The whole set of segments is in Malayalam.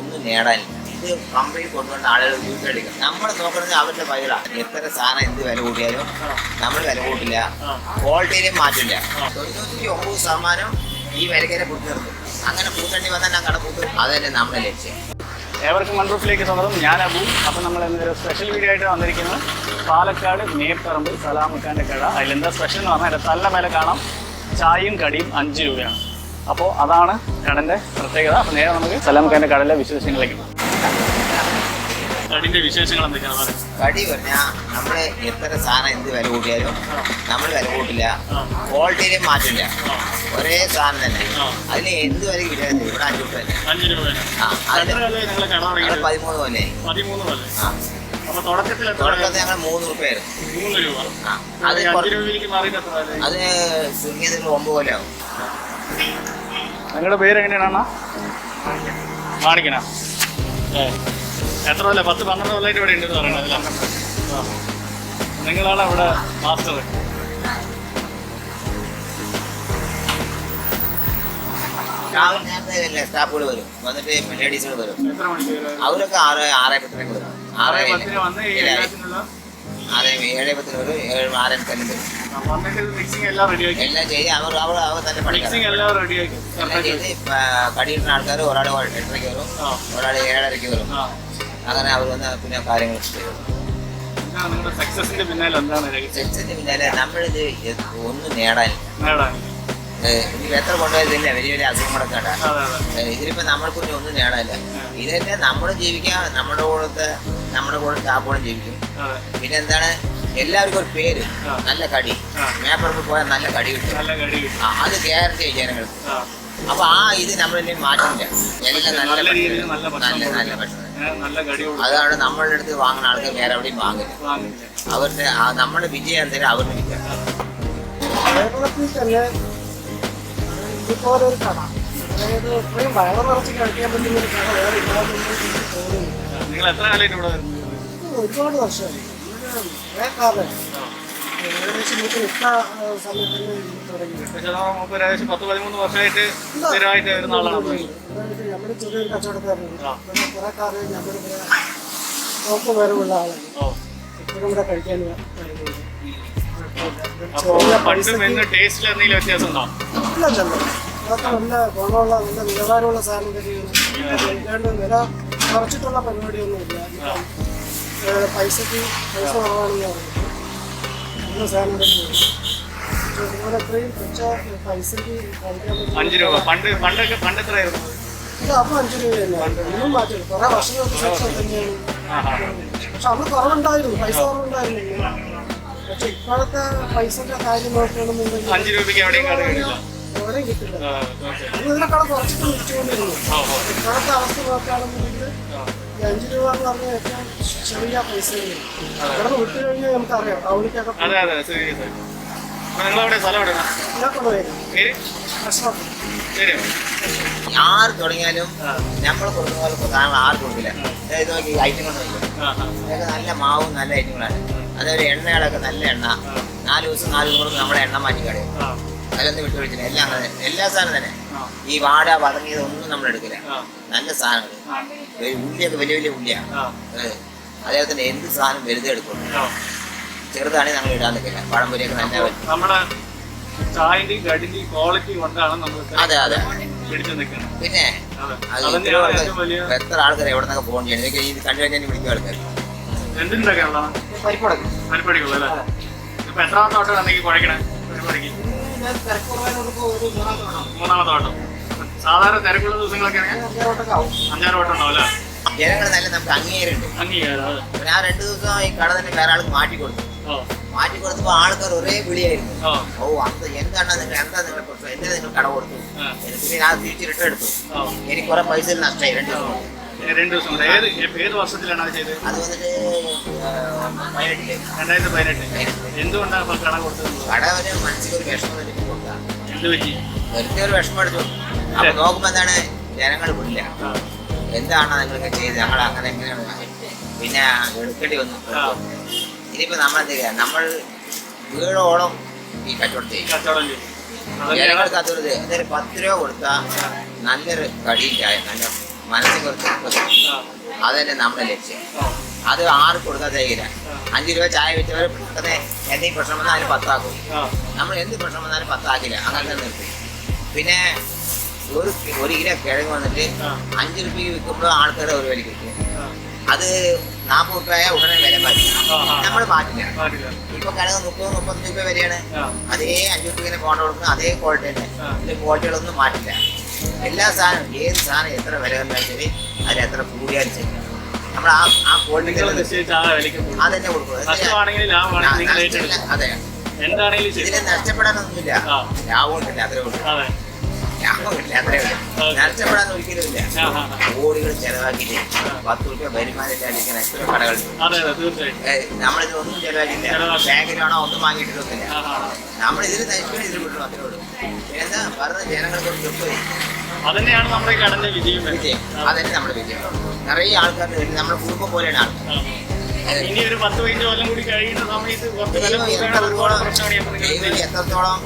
ഒന്നും നേടാനില്ല. ഇത് കമ്പനി കൊണ്ടുവന്ന ആളുകൾ വീട്ടിലെടുക്കും. നമ്മൾ നോക്കുന്നത് അവരുടെ പൈകളാണ്. എത്ര സാധനം എന്ത് വില കൂട്ടിയാലും നമ്മൾ വില കൂട്ടില്ല, ക്വാളിറ്റിയിലും മാറ്റില്ല. 99% ഈ വിലക്കരെ കൂട്ടി നിർത്തും. അങ്ങനെ കൂട്ടേണ്ടി വന്നാൽ ഞാൻ കടക്കൂട്ടും. അതല്ലേ നമ്മുടെ ലക്ഷ്യം. ഏവർക്കും മൺറൂഫിലേക്ക് സ്വാഗതം. ഞാൻ അബു. അപ്പോൾ നമ്മൾ ഇന്നൊരു സ്പെഷ്യൽ വീഡിയോ ആയിട്ട് വന്നിരിക്കുന്നത് പാലക്കാട് മേപ്പറമ്പ് സലാമക്കാൻ്റെ കട. അതിലെന്താ സ്പെഷ്യൽ എന്ന് പറഞ്ഞാൽ നല്ല വില കാണാം. ചായയും കടിയും 5 രൂപയാണ്. അപ്പോൾ അതാണ് കടൻ്റെ പ്രത്യേകത. അപ്പോൾ നേരെ നമുക്ക് സലാമക്കാൻ്റെ കടയിലെ വിശേഷങ്ങളിലേക്ക് പോകാം. കടിൻ്റെ വിശേഷങ്ങൾ എന്തൊക്കെയാണ്? കടി പറഞ്ഞാൽ നമ്മൾ എത്ര സാധനം എന്ത് വില കൂട്ടിയാലും നമ്മൾ വില കൂട്ടില്ല, ക്വാളിറ്റിയിലും മാറ്റില്ല. ഒരേ സാധനം തന്നെ. അതിന് എന്ത് വില കിട്ടിയാലും ഇവിടെ 5 രൂപ തന്നെ. 5 രൂപ. അത് 13 പോലെ. തുടക്കത്തിൽ ഞങ്ങൾ 3 രൂപയായിരുന്നു. 3 രൂപ. അത് ചുരുങ്ങിയതിൽ 9 പോലെ ആവും. നിങ്ങളുടെ പേര് എങ്ങനെയാണ്? മാണിക്കന. എത്ര കൊല്ലം? 10-12 കൊല്ലമായിട്ട് ഇവിടെ ഉണ്ടെന്ന് പറയുന്നത്. നിങ്ങളാണ് ഇവിടെ മാസ്റ്റർ. സ്റ്റാഫുകൾ വരും, വന്നിട്ട് ലേഡീസുകൾ വരും. അവരൊക്കെ 6:10 വരും. 6:10 വരും. 6:10 വരും. എല്ലാം ചെയ്ത് അവർ തന്നെ കടിയിടുന്ന ആൾക്കാർ ഒരാൾ 8:30 വരും, ഒരാൾ 7:30 വരും. അങ്ങനെ അവർ വന്ന് പിന്നെ കാര്യങ്ങൾ ചെയ്യും. സക്സസിന്റെ പിന്നാലെ നമ്മളിത് ഒന്നും നേടാനില്ല. ഇതിൽ എത്ര കൊണ്ടുപോയതില്ല, വലിയ വലിയ അസുഖങ്ങളൊക്കെ ഉണ്ടാകും. ഇതിലിപ്പോ നമ്മൾക്ക് ഒന്നും നേടാനില്ല. ഇതന്നെ നമ്മളും ജീവിക്കാം, നമ്മുടെ കൂടെ സ്റ്റാഫോടും ജീവിക്കും. പിന്നെ എന്താണ്, എല്ലാവർക്കും ഒരു പേര്, നല്ല കടി. മേപ്പറമ്പ് പോയാൽ നല്ല കടി കിട്ടും. അത് ഗ്യാരണ്ടി ജനങ്ങൾക്ക്. അപ്പൊ ഇത് നമ്മളെ മാറ്റില്ല. എല്ലാം നല്ല ഭക്ഷണം. അതാണ് നമ്മളുടെ അടുത്ത് വാങ്ങുന്ന ആൾക്ക് വേറെ എവിടെയും വാങ്ങില്ല. അവരുടെ നമ്മുടെ വിജയം എന്തായാലും അവരുടെ വിജയം. ഇതുപോലൊരു കട, അതായത് ഇത്രയും വയറ് നിറച്ച് കഴിക്കാൻ പറ്റുന്ന ഒരു കട വേറെ ഇല്ലാതെന്ന് തോന്നുന്നു. ഒരുപാട് വർഷമായി. കുറേ കാലം ഏകദേശം മിക്ക സമയത്തിന് തുടങ്ങി. ഏകദേശം 10-13 വർഷമായിട്ട് നമ്മൾ ചെറിയൊരു കച്ചവടക്കാരുണ്ട്. കുറെ കാലം നമ്മളിവിടെ നോക്ക് വരവുള്ള ആളാണ്. ഇപ്പോഴും ഇവിടെ കഴിക്കാൻ വരുന്നുണ്ട്. അതൊക്കെ നല്ല ഗുണമുള്ള, നല്ല നിലവാരമുള്ള സാധനം തന്നെയാണ്. വില കുറച്ചിട്ടുള്ള പരിപാടിയൊന്നുമില്ല. പൈസ കുറവാണെന്ന് പറയുന്നത് നല്ല സാധനം തന്നെയാണ്. അതുപോലെ എത്രയും പൈസക്ക് കഴിക്കാൻ പറ്റും. 5 രൂപ. പണ്ട് എത്രയായിരുന്നു? അപ്പോൾ 5 രൂപ തന്നെയാണ്. ഒന്നും മാറ്റില്ല. കുറെ വർഷങ്ങൾക്ക് ശേഷം തന്നെയാണ്. പക്ഷെ അന്ന് കുറവുണ്ടായിരുന്നു, പൈസ കുറവുണ്ടായിരുന്നില്ല. പക്ഷെ ഇപ്പോഴത്തെ പൈസന്റെ കാര്യം നോക്കുകയാണെന്നുണ്ടെങ്കിൽ 5 രൂപയ്ക്ക് എവിടെയും കിട്ടില്ല. ഇതിനെ കട കുറച്ചിട്ട് വിളിച്ചുകൊണ്ടിരുന്നു. ഇപ്പോഴത്തെ അവസ്ഥ നോക്കുകയാണെന്നുണ്ടെങ്കിൽ 5 രൂപ എന്ന് പറഞ്ഞാൽ ഏറ്റവും ചെറിയ പൈസ ഇവിടെ വിട്ടു കഴിഞ്ഞാൽ നമുക്കറിയാം. ടൗണിക്കൊക്കെ ആര് തുടങ്ങിയാലും നമ്മൾ കൊടുക്കുന്ന പോലെ സാധനങ്ങൾ ആരും കൊടുക്കില്ല. അതായത് നോക്കി ഐറ്റങ്ങൾ നോക്കും. അതൊക്കെ നല്ല മാവും നല്ല ഐറ്റങ്ങളാണ്. അതേപോലെ എണ്ണകളൊക്കെ നല്ല എണ്ണ. 4 ദിവസം 4 ദിവസം നമ്മുടെ എണ്ണ മാറ്റി കളയും. അതിലൊന്നും വിട്ടുപിടിച്ചില്ല. എല്ലാം എല്ലാ സാധനം തന്നെ. ഈ വാട വടങ്ങിയതൊന്നും നമ്മൾ എടുക്കില്ല. നല്ല സാധനങ്ങൾ. ഉള്ളിയൊക്കെ വലിയ വലിയ ഉള്ളിയാണ്. അതേപോലെ തന്നെ എന്ത് സാധനം വലുതേ എടുക്കുള്ളൂ. ചെറുതാണെങ്കിൽ ഞങ്ങൾ ഇടാൻ നിൽക്കില്ല. പഴംപൊരിയൊക്കെ നല്ല അതെ അതെ. പിന്നെ എത്ര ആൾക്കാർ എവിടെ നിന്നൊക്കെ ഫോൺ ചെയ്യണം. ഇതൊക്കെ ഇത് കണ്ടു കഴിഞ്ഞാൽ വിളിക്കും ആൾക്കാർ. സാധാരണ തിരക്കുള്ള ദിവസങ്ങളൊക്കെ 5-6 വട്ടം ഉണ്ടാവും അല്ലേ? ജനങ്ങൾ നല്ല നമുക്ക് അംഗീകാരമുണ്ട്. ഞാൻ 2 ദിവസം ഈ കട തന്നെ വേറെ ആൾക്ക് മാറ്റി കൊടുത്തപ്പോ ആൾക്കാർ ഒരേ വിളിയായിരുന്നു. അന്ന് എന്താണ് നിങ്ങളുടെ പ്രശ്നം, എന്തിനാ നിങ്ങൾ കട കൊടുത്തു? പിന്നെ ഞാൻ തിരിച്ച് റിട്ടേൺ എടുത്തു. എനിക്ക് കുറെ പൈസ നഷ്ടമായി 2 ദിവസം. ഏത് വർഷത്തിലാണ് അത് ചെയ്തത്? അത് വന്നിട്ട് 2018. എന്തുകൊണ്ടാണ് കട കൊടുത്തത്? കട ഒരു മനസ്സിലൊരു വിഷമം കൊടുക്കാം. എന്ത് പറ്റി? വെറുതെ ഒരു വിഷമം എടുത്തു. അപ്പൊ നോക്കുമ്പോ എന്താണ്, ജനങ്ങൾ വിടില്ല. എന്താണ് നിങ്ങളൊക്കെ ചെയ്ത്, ഞങ്ങൾ അങ്ങനെ എങ്ങനെയാണ് പിന്നെ എടുക്കേണ്ടി വന്നു. ഇനിയിപ്പോ നമ്മളെന്താ ചെയ്യുക, നമ്മൾ വീടോളം ഈ കച്ചവടം ചെയ്യും. ജനങ്ങൾക്ക് അതൊരു 10 രൂപ കൊടുത്താൽ നല്ലൊരു കടിയും ചായ, നല്ല മനസ്സിൽ കുറച്ച് അത് തന്നെ നമ്മുടെ ലക്ഷ്യം. അത് ആർക്കും കൊടുക്കാൻ തയ്യില്ല. 5 രൂപ ചായ വെച്ചവർ പെട്ടെന്ന് എന്തെങ്കിലും പ്രശ്നം വന്നാൽ അതിന് 10 ആക്കും. നമ്മൾ എന്ത് പ്രശ്നം വന്നാലും 10 ആക്കില്ല, അങ്ങനെ തന്നെ നിർത്തി. പിന്നെ ഒരു കിലോ കിഴങ്ങ് വന്നിട്ട് 5 രൂപയ്ക്ക് വിൽക്കുമ്പോൾ ആൾക്കാരെ ഒരു വിലയ്ക്ക് വിൽക്കും. അത് 40 രൂപയായ ഉടനെ വില മാറ്റി, നമ്മൾ മാറ്റില്ല. ഇപ്പൊ കിഴങ്ങ് 30-35 രൂപ വരെയാണ്. അതേ 5 രൂപ പോണ്ട കൊടുക്കുന്ന അതേ ക്വാളിറ്റി തന്നെ. ഇതിന്റെ ക്വാളിറ്റികളൊന്നും മാറ്റില്ല. എല്ലാ സാധനവും ഏത് സാധനം എത്ര വില കണ്ടാലും ശരി, അതിന് എത്ര കൂടിയാലും ശരി, നമ്മൾ ആ ക്വാളിറ്റി അതന്നെ കൊടുക്കും. അതെ, ഇതിന് നഷ്ടപ്പെടാനൊന്നുമില്ല, ലാഭമൊന്നുമില്ല, അത്രേ ഉള്ളൂ. ലാഭമില്ല, അത്രേ ഉള്ളൂ. നഷ്ടപ്പെടാൻ ഒരിക്കലും ഇല്ല. കോടികൾ ചെലവാക്കിയിട്ട് 10 രൂപ വരുമാനമില്ലാണ്ടിരിക്കുന്ന എത്ര കടകളുണ്ട്. നമ്മളിതൊന്നും ചെലവാക്കില്ല, ബാങ്കിലാണോ ഒന്നും വാങ്ങിയിട്ടൊന്നുമില്ല. നമ്മളിതിൽ നയിക്കണം, ഇതിൽ വിട്ടു, അത്രേ ഉള്ളൂ. പിന്നെന്താ പറഞ്ഞ ജനങ്ങൾക്ക് ഒരു തൃപ്തി. അതന്നെയാണ് നമ്മുടെ ഈ കടന്റെ വിജയം. അതന്നെ നമ്മുടെ വിജയം. നിറയെ ആൾക്കാരുടെ നമ്മുടെ കുടുംബം പോലെയാണ് ആൾക്കാർ. ഇനി ഒരു 10-15 കൊല്ലം കൂടി കഴിയുന്ന സമയത്ത് എത്രത്തോളം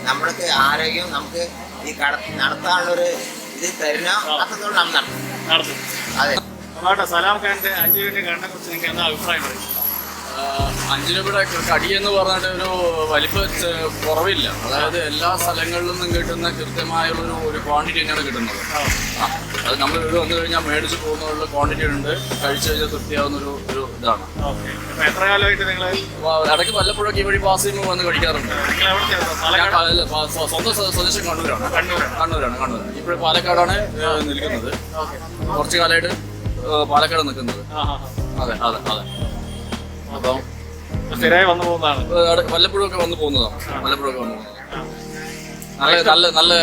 നമ്മൾക്ക് ആരോഗ്യം നമുക്ക് ഈ കട നടത്താനുള്ളൊരു ഇത് തരുന്നോ അത്രത്തോളം നമ്മൾ നടത്തും. അതെ. സലാം ഖാന്റെ 5 രൂപയുടെ കടനെ കുറിച്ച് നിങ്ങൾക്ക് എന്താ അഭിപ്രായം പറയും? 5 രൂപയുടെ കടി എന്ന് പറഞ്ഞിട്ട് ഒരു വലിപ്പ കുറവില്ല. അതായത് എല്ലാ സ്ഥലങ്ങളിലും നിന്നും കിട്ടുന്ന കൃത്യമായുള്ള ഒരു ക്വാണ്ടിറ്റി തന്നെയാണ് കിട്ടുന്നത്. അത് നമ്മൾ ഇവിടെ വന്നു കഴിഞ്ഞാൽ മേടിച്ച് പോകുന്നതിലുള്ള ക്വാണ്ടിറ്റി ഉണ്ട്, കഴിച്ചു കഴിഞ്ഞാൽ തൃപ്തിയാവുന്ന ഒരു ഇതാണ്. എത്ര കാലമായിട്ട് നിങ്ങൾ ഇടയ്ക്ക് വല്ലപ്പോഴൊക്കെ ഈ വഴി പാസ് ചെയ്യുമ്പോൾ വന്ന് കഴിക്കാറുണ്ട്. സ്വന്തം സ്വദേശം കണ്ണൂരാണ്. ഇപ്പോഴും പാലക്കാടാണ് നിൽക്കുന്നത്. കുറച്ചു കാലമായിട്ട് പാലക്കാട് നിൽക്കുന്നത്. അതെ. അപ്പം സ്ഥിരമായി വന്നു പോകുന്നതാണ്. വല്ലപ്പോഴൊക്കെ വന്നു പോകുന്നതാണ്. നല്ല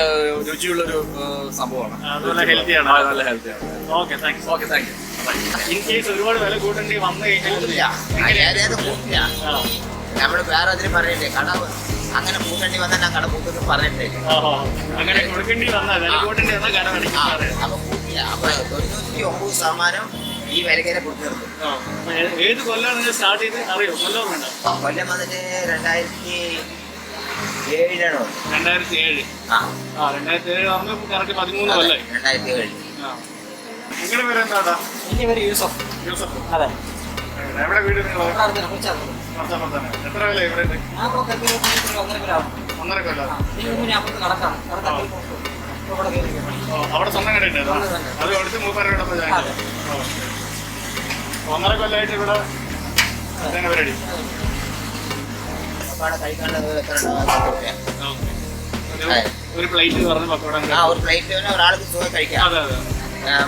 രുചിയുള്ളൊരു സംഭവമാണ്. നല്ല ഹെൽത്തിയാണ്. നല്ല ഹെൽത്തിയാണ്. Okay, thank you. In case ഒരുപാട് വില കൂട്ടേണ്ടി വന്നു കഴിഞ്ഞാൽ നമ്മള് വേറെ അതിന് പറയണ്ടേ, കട അങ്ങനെ കൂട്ടേണ്ടി വന്നാൽ ഞാൻ കട കൂട്ടുന്നു പറഞ്ഞിട്ടേ. അങ്ങനെ കൊടുക്കേണ്ടി വന്നാൽ വില കൂട്ടേണ്ടി വന്നാൽ കട അപ്പൊ കൂട്ടില്ല. അപ്പൊ 99% ഈ വിലക്കരെ കൊടുത്തു നിർത്തും. ഏത് കൊല്ലമാണ് നിങ്ങൾ സ്റ്റാർട്ട് ചെയ്ത് അറിയോ? കൊല്ലം കൊല്ലം വന്നിട്ട് 2007 2007. 2007 ആകുമ്പോൾ കറക്റ്റ് 13 കൊല്ലം. 2007. നിങ്ങളുടെ പേര് എന്താ? എന്റെ പേര് യൂസഫ്. അതെ. എവിടെ വീട് നിങ്ങൾ? കുറച്ചപ്പുറത്താണ്. എത്ര വില ഇവിടെ? 1.5 കൊല്ലം. അവിടെ സ്വന്തം കടയുണ്ട്. അത് എടുത്ത് 3 രൂപ 1.5 കൊല്ലമായിട്ട് ഇവിടെ പരിപാടി. ഒരു പ്ലേറ്റ് പറഞ്ഞ് പക്കോട. ഒരു പ്ലേറ്റ് ഒരാൾക്ക് സുഖം കഴിക്കാം.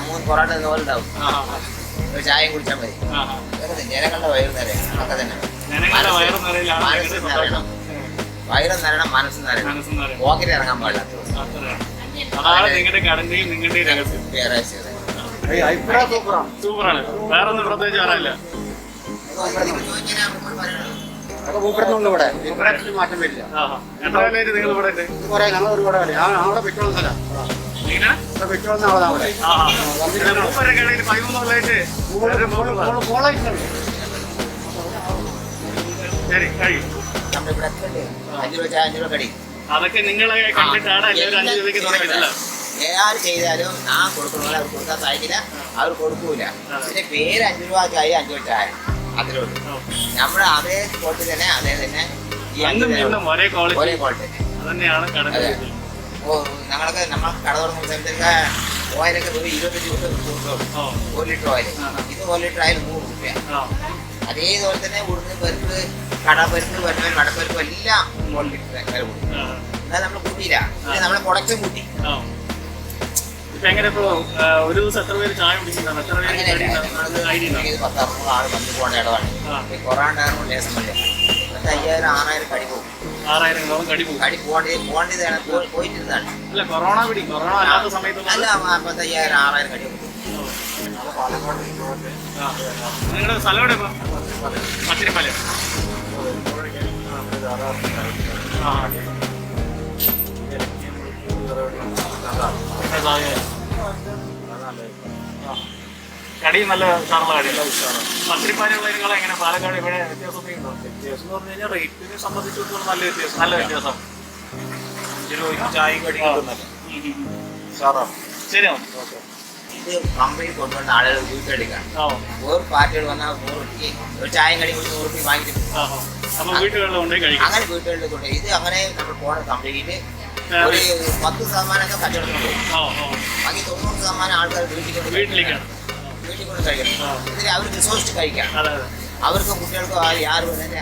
3 പൊറോട്ട ഉണ്ടാവും. ഒരു ചായയും കുടിച്ചാൽ മതി. ജനങ്ങളുടെ വയറ് നിറയും. അതൊക്കെ തന്നെ. വയറും നിറയണം, മനസ്സും നിറയണം. പോക്കറ്റ് ഇറങ്ങാൻ പാടില്ല. അതാണ് നിങ്ങളുടെ കടന്റെയും നിങ്ങളുടെയും രഹസ്യം. സൂപ്പറാണ്. വേറെ ഒന്നും പ്രത്യേകിച്ച് പറയാനില്ല. മാറ്റം വരില്ല. എത്ര കാലമായിട്ട് നിങ്ങൾ ഇവിടെ ഉണ്ട്? ഞങ്ങൾ ഒരുപാട് അവിടെ പെട്രോൾ സ്ഥലം പെട്രോൾ കടയിൽ 13 കൊല്ലമായിട്ട് ശരി കഴിയും. അതൊക്കെ നിങ്ങളെ കണ്ടിട്ടാണ് എല്ലാവരും 5 രൂപയ്ക്ക് തുടങ്ങിയതല്ല. ഏതാരും ചെയ്താലും ഞാൻ കൊടുക്കുന്ന പോലെ അവർ കൊടുക്കാൻ സാധിക്കില്ല, അവർ കൊടുക്കൂല. പിന്നെ പേര് 5 രൂപ ചായ 5 രൂപ ചായ അതിലേ ഉള്ളൂ. നമ്മുടെ അതേ ക്വാളിറ്റി തന്നെ ഒരേ ക്വാളിറ്റി തന്നെയാണ്. ഞങ്ങളൊക്കെ നമ്മൾ കട തുറന്ന സമയത്തൊക്കെ ഓയിലൊക്കെ ഒരു 25 രൂപ കൊടുത്തോളൂ. 1 ലിറ്റർ ഓയിൽ. ഇത് 1 ലിറ്റർ ആയാലും 100 രൂപ. അതേപോലെ തന്നെ ഉടുന്ന് പരിപ്പ്, കടപ്പരിപ്പ്, വടപ്പരിപ്പ് എല്ലാം 1 ലിറ്റർ വില കൊടുക്കും. എന്നാൽ നമ്മൾ കൂട്ടിയില്ല, നമ്മളെ പ്രൊഡക്റ്റും കൂട്ടി. ഒരു ദിവസം എത്ര പേര് ചായ കുടിക്കുന്നതാണ്? 10-60 ആള് വന്നു പോകേണ്ട ഇടവാണ്. കൊറോണ കാരണം ലേസം വല്ല 5000-6000 കടി പോകും. 6000 കടി പോകും. കടി പോയിട്ടിരുന്നതാണ്. അല്ല, കൊറോണ അല്ലാത്ത സമയത്ത് അല്ല 5000-6000 കടി പോകും. നിങ്ങളുടെ സ്ഥലം എവിടെ? മത്തിരിപ്പാലം. കടി നല്ല ഉഷാറുള്ള കടിയല്ല. മത്തിരിപ്പാലുള്ള നിങ്ങൾ എങ്ങനെ പാലക്കാട് ഇവിടെ വ്യത്യാസം ഉണ്ടോ? വ്യത്യാസം എന്ന് പറഞ്ഞു കഴിഞ്ഞാൽ റേറ്റിനെ സംബന്ധിച്ചിടത്തോളം നല്ല വ്യത്യാസം. നല്ല വ്യത്യാസം. ചായയും കടിയും കിട്ടുന്നല്ലോ. ശരിയാണ്. ഓക്കെ. ഇത് കമ്പനി കൊണ്ടുവന്ന ആളുകൾ വീട്ടിലെടുക്കണം. ഓ വേറെ പാർട്ടികൾ വന്നാൽ 100 രൂപ ഒരു ചായയും കടി 100 രൂപ വാങ്ങിയിട്ട് ഓഹോ അപ്പൊ വീട്ടുകളിൽ കൊണ്ടുപോയി കഴിക്കും. അങ്ങനെ വീട്ടുകളിൽ കൊണ്ട് ഇത് അങ്ങനെ നമ്മൾ പോണ കമ്പനിയിൽ ഒരു 10% കച്ചവടത്തിന് പോകും. ഓ ഓ ബാക്കി 90% ആൾക്കാർ വീട്ടിലേക്കാണ്. വീട്ടിൽ കൊണ്ട് കഴിക്കണം. ഇതിൽ അവർ വിശ്വസിച്ച് കഴിക്കാം. അതെ അതെ അവർക്ക് കുട്ടികൾക്കും ആരും തന്നെ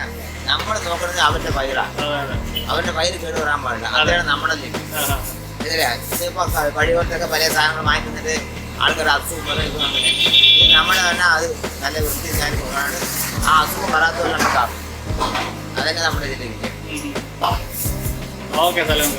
നമ്മൾ നോക്കുന്നത് അവരുടെ വയറാണ്. അതെ അതെ അവരുടെ വയറ് കേട് വരാൻ പാടില്ല. അതാണ് നമ്മുടെ ലക്ഷ്യം. ആഹാ. ഇതിലെ ഇതിപ്പോ കഴിവത്തൊക്കെ പല സാധനങ്ങൾ വാങ്ങിക്കുന്നിട്ട് ആൾക്കാർ അസുഖം പറയുന്നത് ഇത് നമ്മുടെ തന്നെ അത് നല്ല വൃത്തിക്കാണ്. ആ അസുഖം വരാത്തവരെ നമുക്ക് അതന്നെ നമ്മുടെ ഇതിലേക്ക് ഓക്കെ സലാം.